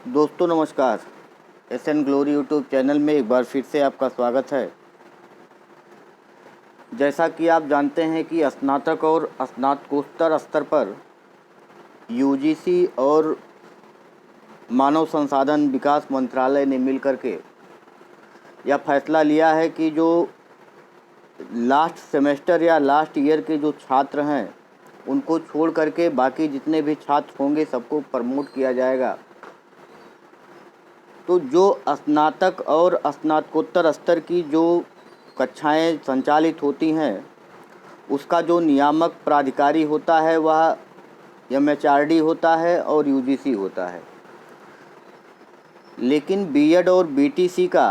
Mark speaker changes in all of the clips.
Speaker 1: दोस्तों नमस्कार। SN glory YouTube channel में एक बार फिर से आपका स्वागत है। जैसा कि आप जानते हैं कि स्नातक और स्नातकोत्तर स्तर पर यूजीसी और मानव संसाधन विकास मंत्रालय ने मिलकर के यह फैसला लिया है कि जो लास्ट सेमेस्टर या लास्ट ईयर के जो छात्र हैं उनको छोड़ करके बाकी जितने भी छात्र होंगे सबको प्रमोट किया जाएगा। तो जो स्नातक और स्नातकोत्तर स्तर की जो कक्षाएं संचालित होती हैं उसका जो नियामक प्राधिकारी होता है वह एमएचआरडी होता है और यूजीसी होता है। लेकिन बीएड और बीटीसी का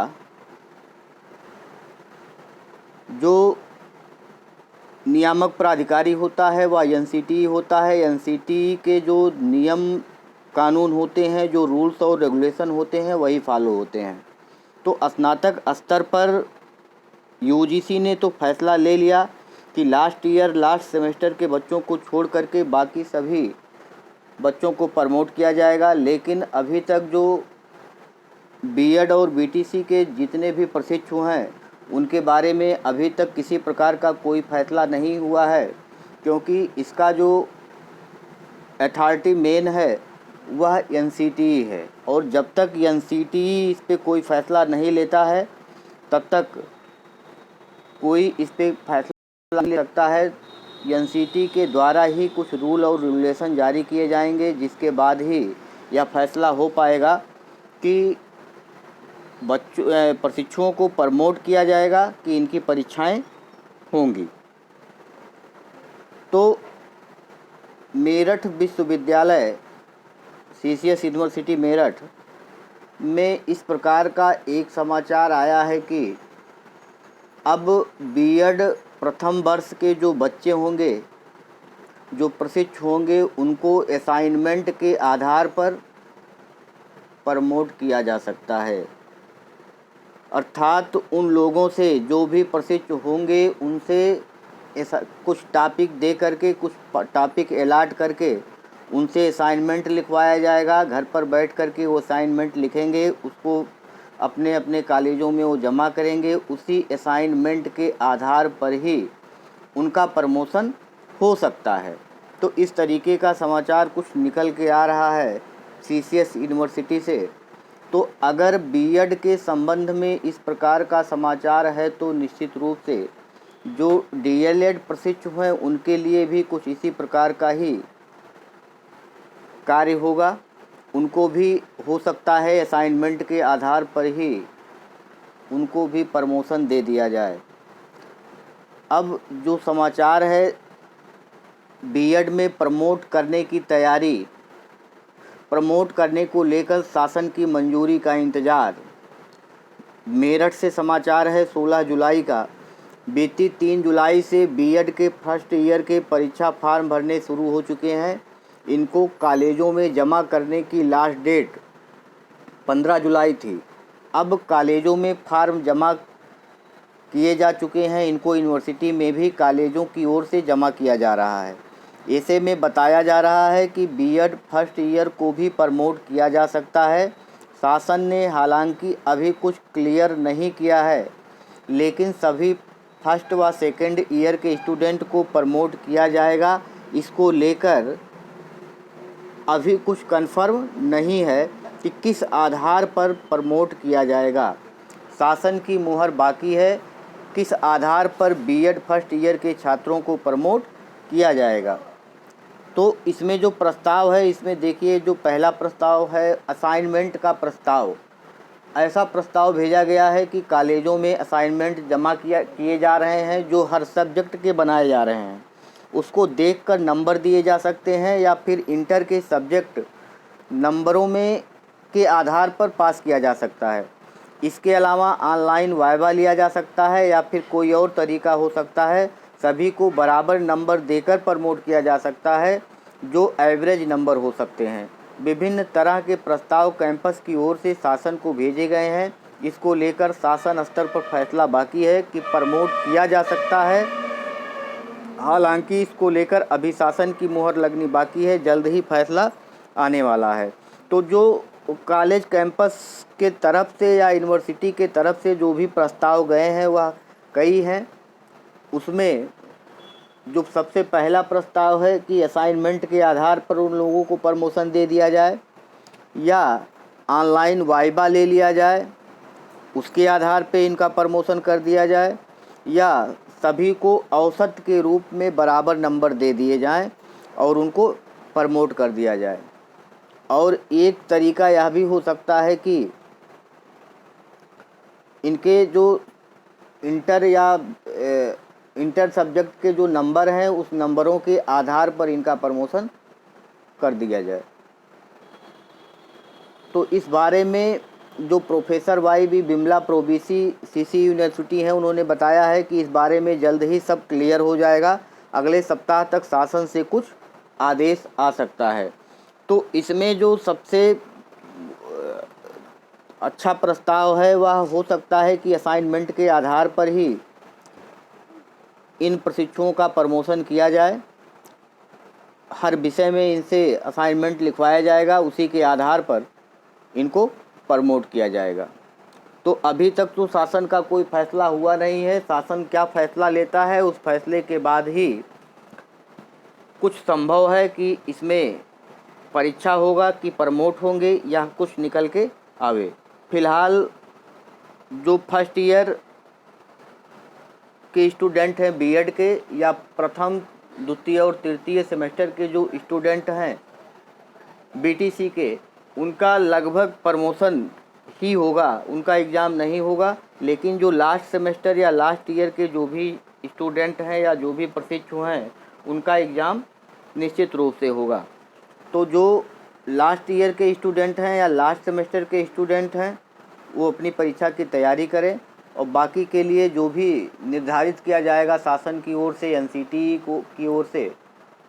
Speaker 1: जो नियामक प्राधिकारी होता है वह एनसीटी होता है। एनसीटी के जो नियम कानून होते हैं, जो रूल्स और रेगुलेशन होते हैं वही फॉलो होते हैं। तो स्नातक स्तर पर यूजीसी ने तो फैसला ले लिया कि लास्ट ईयर लास्ट सेमेस्टर के बच्चों को छोड़ करके बाकी सभी बच्चों को प्रमोट किया जाएगा। लेकिन अभी तक जो बीएड और बीटीसी के जितने भी प्रशिक्षु हैं उनके बारे में अभी तक किसी प्रकार का कोई फैसला नहीं हुआ है, क्योंकि इसका जो अथॉरिटी मेन है वह एनसीटी है। और जब तक एनसीटी इस पे कोई फ़ैसला नहीं लेता है तब तक कोई इस पे फैसला नहीं ले सकता है। एनसीटी के द्वारा ही कुछ रूल और रेगुलेशन जारी किए जाएंगे, जिसके बाद ही यह फैसला हो पाएगा कि प्रशिक्षुओं को प्रमोट किया जाएगा कि इनकी परीक्षाएं होंगी। तो मेरठ विश्वविद्यालय सीसीएस यूनिवर्सिटी मेरठ में इस प्रकार का एक समाचार आया है कि अब बीएड प्रथम वर्ष के जो बच्चे होंगे, जो प्रशिक्षु होंगे, उनको असाइनमेंट के आधार पर प्रमोट किया जा सकता है। अर्थात उन लोगों से जो भी प्रशिक्षु होंगे उनसे ऐसा कुछ टॉपिक दे करके, कुछ टॉपिक अलॉट करके उनसे असाइनमेंट लिखवाया जाएगा। घर पर बैठ करके वो असाइनमेंट लिखेंगे, उसको अपने अपने कॉलेजों में वो जमा करेंगे। उसी असाइनमेंट के आधार पर ही उनका प्रमोशन हो सकता है। तो इस तरीके का समाचार कुछ निकल के आ रहा है सीसीएस यूनिवर्सिटी से। तो अगर बीएड के संबंध में इस प्रकार का समाचार है तो निश्चित रूप से जो डीएलएड प्रशिक्षु हैं उनके लिए भी कुछ इसी प्रकार का ही कार्य होगा। उनको भी हो सकता है असाइनमेंट के आधार पर ही उनको भी प्रमोशन दे दिया जाए। अब जो समाचार है बीएड में प्रमोट करने की तैयारी, प्रमोट करने को लेकर शासन की मंजूरी का इंतज़ार। मेरठ से समाचार है 16 जुलाई का। बीती 3 जुलाई से बीएड के फर्स्ट ईयर के परीक्षा फार्म भरने शुरू हो चुके हैं। इनको कॉलेजों में जमा करने की लास्ट डेट 15 जुलाई थी। अब कॉलेजों में फार्म जमा किए जा चुके हैं। इनको यूनिवर्सिटी में भी कॉलेजों की ओर से जमा किया जा रहा है। ऐसे में बताया जा रहा है कि बीएड फर्स्ट ईयर को भी प्रमोट किया जा सकता है। शासन ने हालांकि अभी कुछ क्लियर नहीं किया है, लेकिन सभी फर्स्ट व सेकंड ईयर के स्टूडेंट को प्रमोट किया जाएगा। इसको लेकर अभी कुछ कंफर्म नहीं है कि किस आधार पर प्रमोट किया जाएगा। शासन की मुहर बाकी है, किस आधार पर बीएड फर्स्ट ईयर के छात्रों को प्रमोट किया जाएगा। तो इसमें जो प्रस्ताव है, इसमें देखिए जो पहला प्रस्ताव है असाइनमेंट का प्रस्ताव। ऐसा प्रस्ताव भेजा गया है कि कॉलेजों में असाइनमेंट जमा किए जा रहे हैं जो हर सब्जेक्ट के बनाए जा रहे हैं। उसको देखकर नंबर दिए जा सकते हैं या फिर इंटर के सब्जेक्ट नंबरों में के आधार पर पास किया जा सकता है। इसके अलावा ऑनलाइन वाइवा लिया जा सकता है या फिर कोई और तरीका हो सकता है। सभी को बराबर नंबर देकर प्रमोट किया जा सकता है, जो एवरेज नंबर हो सकते हैं। विभिन्न तरह के प्रस्ताव कैंपस की ओर से शासन को भेजे गए हैं। इसको लेकर शासन स्तर पर फैसला बाकी है कि प्रमोट किया जा सकता है। हालांकि इसको लेकर अभी शासन की मुहर लगनी बाकी है, जल्द ही फैसला आने वाला है। तो जो कॉलेज कैंपस के तरफ से या यूनिवर्सिटी के तरफ से जो भी प्रस्ताव गए हैं वह कई हैं। उसमें जो सबसे पहला प्रस्ताव है कि असाइनमेंट के आधार पर उन लोगों को प्रमोशन दे दिया जाए या ऑनलाइन वाइवा ले लिया जाए, उसके आधार पे इनका प्रमोशन कर दिया जाए, या सभी को औसत के रूप में बराबर नंबर दे दिए जाएं और उनको प्रमोट कर दिया जाए। और एक तरीका यह भी हो सकता है कि इनके जो इंटर सब्जेक्ट के जो नंबर हैं उस नंबरों के आधार पर इनका प्रमोशन कर दिया जाए। तो इस बारे में जो professor Y B Bimla pro VC CC university हैं उन्होंने बताया है कि इस बारे में जल्द ही सब क्लियर हो जाएगा। अगले सप्ताह तक शासन से कुछ आदेश आ सकता है। तो इसमें जो सबसे अच्छा प्रस्ताव है वह हो सकता है कि असाइनमेंट के आधार पर ही इन प्रशिक्षुओं का प्रमोशन किया जाए। हर विषय में इनसे असाइनमेंट लिखवाया जाएगा, उसी के आधार पर इनको प्रमोट किया जाएगा। तो अभी तक तो शासन का कोई फैसला हुआ नहीं है। शासन क्या फैसला लेता है उस फैसले के बाद ही कुछ संभव है कि इसमें परीक्षा होगा कि प्रमोट होंगे या कुछ निकल के आवे। फिलहाल जो फर्स्ट ईयर के स्टूडेंट हैं बीएड के या प्रथम द्वितीय और तृतीय सेमेस्टर के जो स्टूडेंट हैं बीटीसी के, उनका लगभग प्रमोशन ही होगा, उनका एग्ज़ाम नहीं होगा। लेकिन जो लास्ट सेमेस्टर या लास्ट ईयर के जो भी स्टूडेंट हैं या जो भी प्रशिक्षु हैं उनका एग्ज़ाम निश्चित रूप से होगा। तो जो लास्ट ईयर के स्टूडेंट हैं या लास्ट सेमेस्टर के स्टूडेंट हैं वो अपनी परीक्षा की तैयारी करें, और बाकी के लिए जो भी निर्धारित किया जाएगा शासन की ओर से, एनसीटी की ओर से,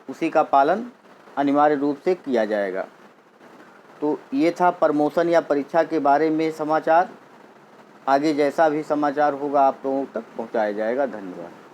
Speaker 1: उसी का पालन अनिवार्य रूप से किया जाएगा। तो ये था प्रमोशन या परीक्षा के बारे में समाचार। आगे जैसा भी समाचार होगा आप लोगों तक पहुंचाया जाएगा। धन्यवाद।